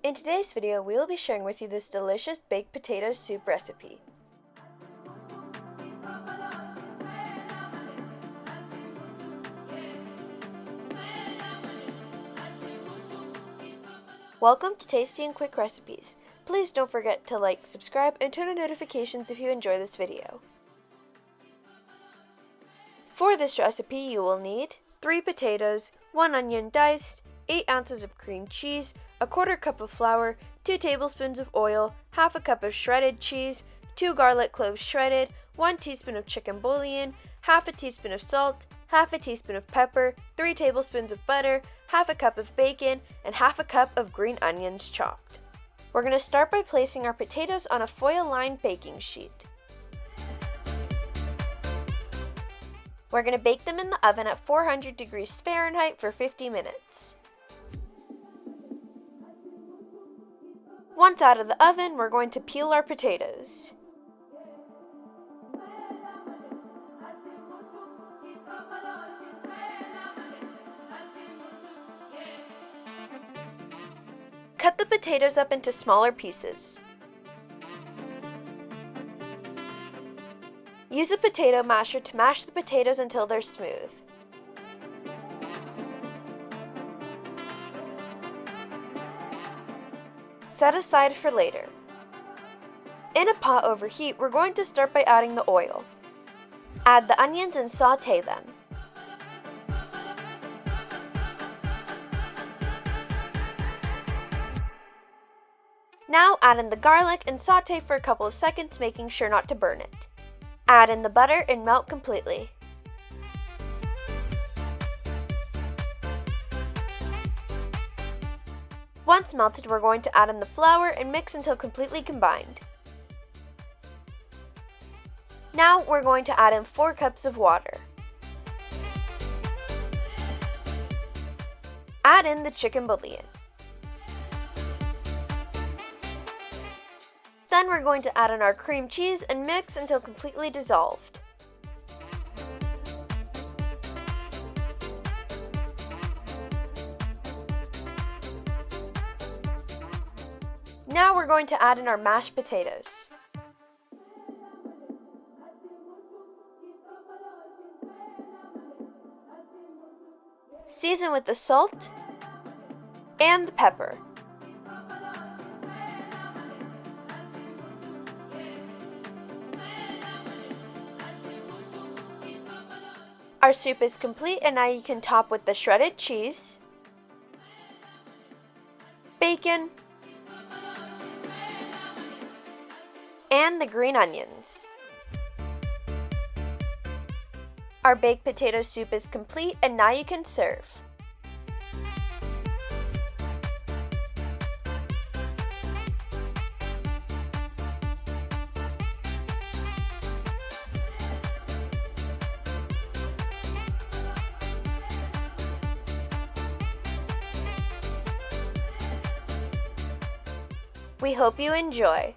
In today's video, we will be sharing with you this delicious baked potato soup recipe. Welcome to Tasty and Quick Recipes. Please don't forget to like, subscribe, and turn on notifications if you enjoy this video. For this recipe, you will need 3 potatoes, 1 onion diced, 8 ounces of cream cheese, a 1/4 cup of flour, 2 tablespoons of oil, half a cup of shredded cheese, 2 garlic cloves shredded, 1 teaspoon of chicken bouillon, half a teaspoon of salt, half a teaspoon of pepper, 3 tablespoons of butter, half a cup of bacon, and half a cup of green onions chopped. We're going to start by placing our potatoes on a foil-lined baking sheet. We're going to bake them in the oven at 400 degrees Fahrenheit for 50 minutes. Once out of the oven, we're going to peel our potatoes. Cut the potatoes up into smaller pieces. Use a potato masher to mash the potatoes until they're smooth. Set aside for later. In a pot over heat, we're going to start by adding the oil. Add the onions and sauté them. Now add in the garlic and sauté for a couple of seconds, making sure not to burn it. Add in the butter and melt completely. Once melted, we're going to add in the flour and mix until completely combined. Now we're going to add in 4 cups of water. Add in the chicken bouillon. Then we're going to add in our cream cheese and mix until completely dissolved. Now we're going to add in our mashed potatoes. Season with the salt and the pepper. Our soup is complete, and now you can top with the shredded cheese, bacon, and the green onions. Our baked potato soup is complete, and now you can serve. We hope you enjoy.